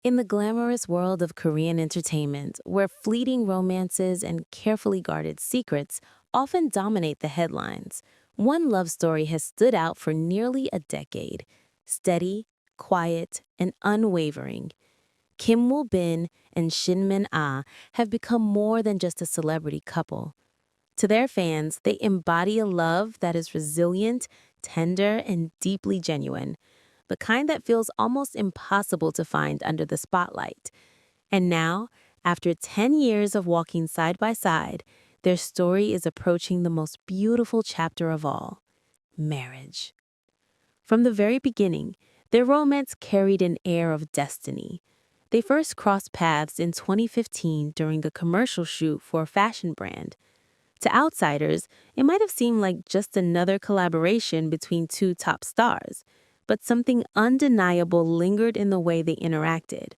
In the glamorous world of Korean entertainment, where fleeting romances and carefully guarded secrets often dominate the headlines, one love story has stood out for nearly a decade. Steady, quiet, and unwavering. Kim Woo Bin and Shin Min Ah have become more than just a celebrity couple. To their fans, they embody a love that is resilient, tender, and deeply genuine, the kind that feels almost impossible to find under the spotlight. And now, after 10 years of walking side by side, their story is approaching the most beautiful chapter of all: marriage. From the very beginning, their romance carried an air of destiny. They first crossed paths in 2015 during a commercial shoot for a fashion brand. To outsiders, it might have seemed like just another collaboration between two top stars, but something undeniable lingered in the way they interacted.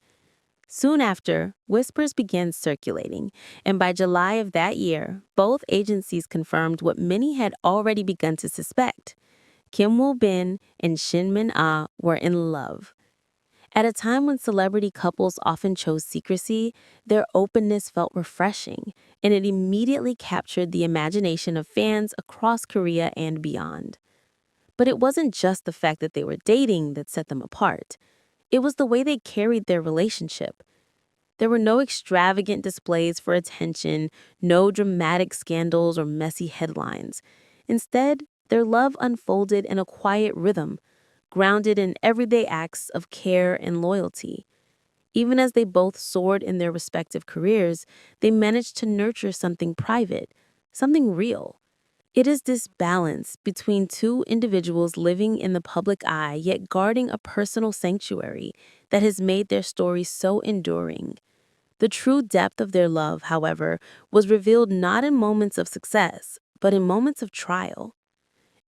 Soon after, whispers began circulating, and by July of that year, both agencies confirmed what many had already begun to suspect. Kim Woo Bin and Shin Min Ah were in love. At a time when celebrity couples often chose secrecy, their openness felt refreshing, and it immediately captured the imagination of fans across Korea and beyond. But it wasn't just the fact that they were dating that set them apart. It was the way they carried their relationship. There were no extravagant displays for attention, no dramatic scandals or messy headlines. Instead, their love unfolded in a quiet rhythm, grounded in everyday acts of care and loyalty. Even as they both soared in their respective careers, they managed to nurture something private, something real. It is this balance between two individuals living in the public eye yet guarding a personal sanctuary that has made their story so enduring. The true depth of their love, however, was revealed not in moments of success, but in moments of trial.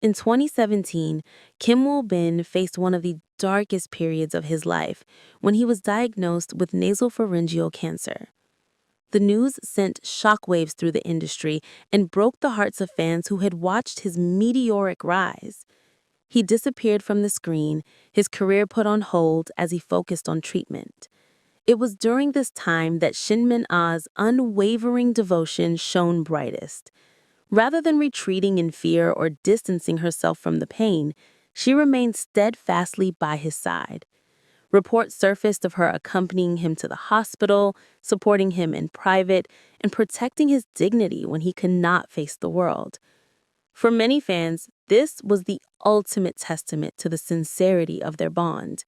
In 2017, Kim Woo Bin faced one of the darkest periods of his life when he was diagnosed with nasopharyngeal cancer. The news sent shockwaves through the industry and broke the hearts of fans who had watched his meteoric rise. He disappeared from the screen, his career put on hold as he focused on treatment. It was during this time that Shin Min Ah's unwavering devotion shone brightest. Rather than retreating in fear or distancing herself from the pain, she remained steadfastly by his side. Reports surfaced of her accompanying him to the hospital, supporting him in private, and protecting his dignity when he could not face the world. For many fans, this was the ultimate testament to the sincerity of their bond.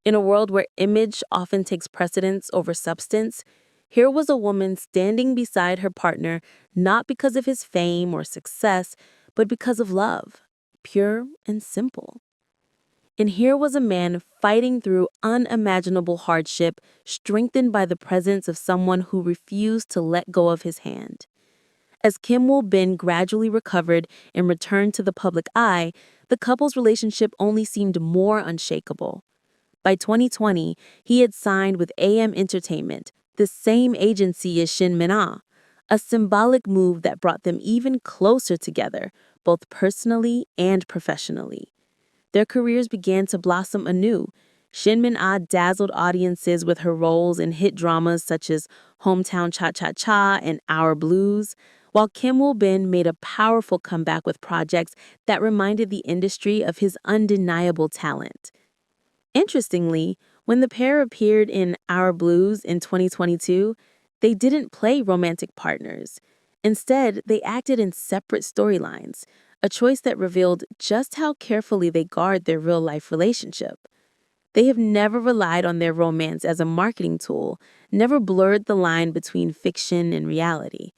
In a world where image often takes precedence over substance, here was a woman standing beside her partner not because of his fame or success, but because of love, pure and simple. And here was a man fighting through unimaginable hardship, strengthened by the presence of someone who refused to let go of his hand. As Kim Woo Bin gradually recovered and returned to the public eye, the couple's relationship only seemed more unshakable. By 2020, he had signed with AM Entertainment, the same agency as Shin Min-ah, a symbolic move that brought them even closer together, both personally and professionally. Their careers began to blossom anew. Shin Min-ah dazzled audiences with her roles in hit dramas such as Hometown Cha-Cha-Cha and Our Blues, while Kim Woo Bin made a powerful comeback with projects that reminded the industry of his undeniable talent. Interestingly, when the pair appeared in Our Blues in 2022, they didn't play romantic partners. Instead, they acted in separate storylines, a choice that revealed just how carefully they guard their real-life relationship. They have never relied on their romance as a marketing tool, never blurred the line between fiction and reality.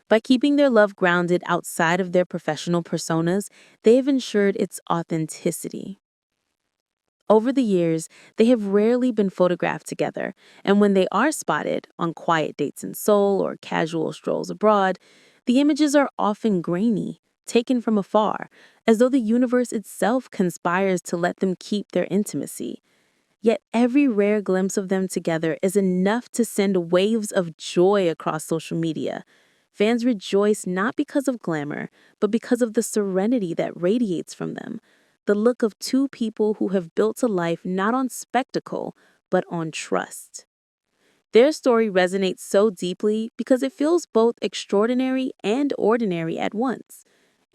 By keeping their love grounded outside of their professional personas, they have ensured its authenticity. Over the years, they have rarely been photographed together, and when they are spotted on quiet dates in Seoul or casual strolls abroad, the images are often grainy, taken from afar, as though the universe itself conspires to let them keep their intimacy. Yet every rare glimpse of them together is enough to send waves of joy across social media. Fans rejoice not because of glamour, but because of the serenity that radiates from them, the look of two people who have built a life not on spectacle, but on trust. Their story resonates so deeply because it feels both extraordinary and ordinary at once.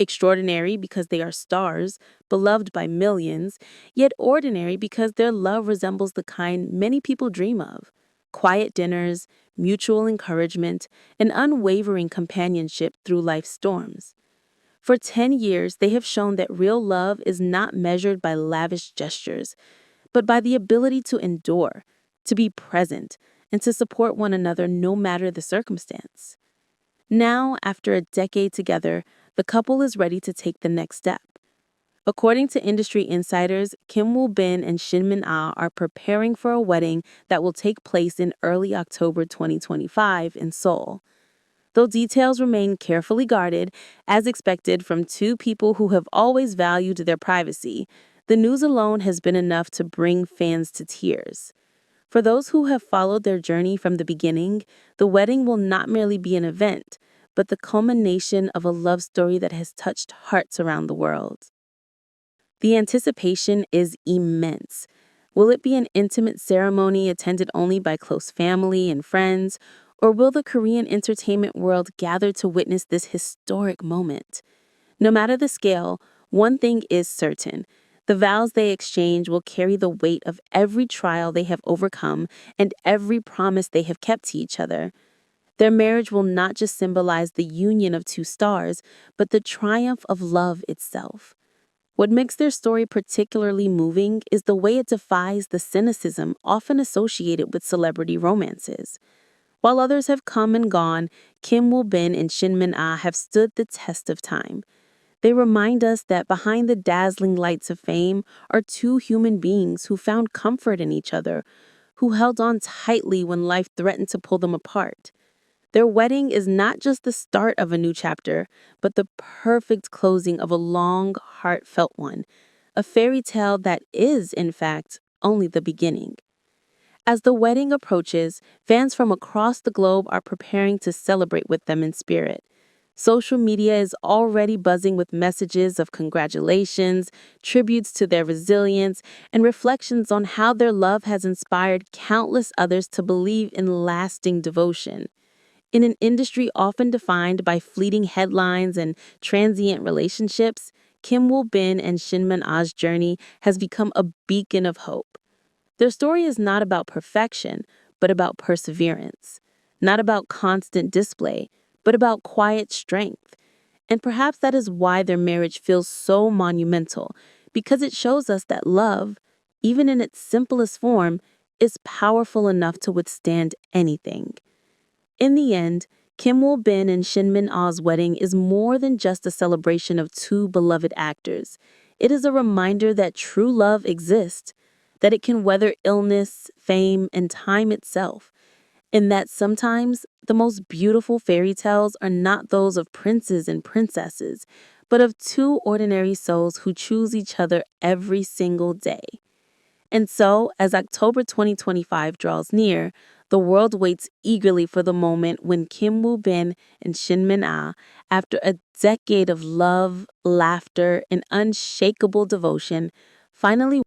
Extraordinary because they are stars, beloved by millions, yet ordinary because their love resembles the kind many people dream of: quiet dinners, mutual encouragement, and unwavering companionship through life's storms. For 10 years, they have shown that real love is not measured by lavish gestures, but by the ability to endure, to be present, and to support one another no matter the circumstance. Now, after a decade together, the couple is ready to take the next step. According to industry insiders, Kim Woo Bin and Shin Min Ah are preparing for a wedding that will take place in early October 2025 in Seoul. Though details remain carefully guarded, as expected from two people who have always valued their privacy, the news alone has been enough to bring fans to tears. For those who have followed their journey from the beginning, the wedding will not merely be an event, but the culmination of a love story that has touched hearts around the world. The anticipation is immense. Will it be an intimate ceremony attended only by close family and friends, or will the Korean entertainment world gather to witness this historic moment? No matter the scale, one thing is certain: the vows they exchange will carry the weight of every trial they have overcome and every promise they have kept to each other. Their marriage will not just symbolize the union of two stars, but the triumph of love itself. What makes their story particularly moving is the way it defies the cynicism often associated with celebrity romances. While others have come and gone, Kim Woo Bin and Shin Min Ah have stood the test of time. They remind us that behind the dazzling lights of fame are two human beings who found comfort in each other, who held on tightly when life threatened to pull them apart. Their wedding is not just the start of a new chapter, but the perfect closing of a long, heartfelt one, a fairy tale that is, in fact, only the beginning. As the wedding approaches, fans from across the globe are preparing to celebrate with them in spirit. Social media is already buzzing with messages of congratulations, tributes to their resilience, and reflections on how their love has inspired countless others to believe in lasting devotion. In an industry often defined by fleeting headlines and transient relationships, Kim Woo Bin and Shin Min Ah's journey has become a beacon of hope. Their story is not about perfection, but about perseverance. Not about constant display, but about quiet strength. And perhaps that is why their marriage feels so monumental, because it shows us that love, even in its simplest form, is powerful enough to withstand anything. In the end, Kim Woo Bin and Shin Min Ah's wedding is more than just a celebration of two beloved actors. It is a reminder that true love exists, that it can weather illness, fame, and time itself, and that sometimes the most beautiful fairy tales are not those of princes and princesses, but of two ordinary souls who choose each other every single day. And so, as October 2025 draws near, the world waits eagerly for the moment when Kim Woo Bin and Shin Min Ah, after a decade of love, laughter, and unshakable devotion, finally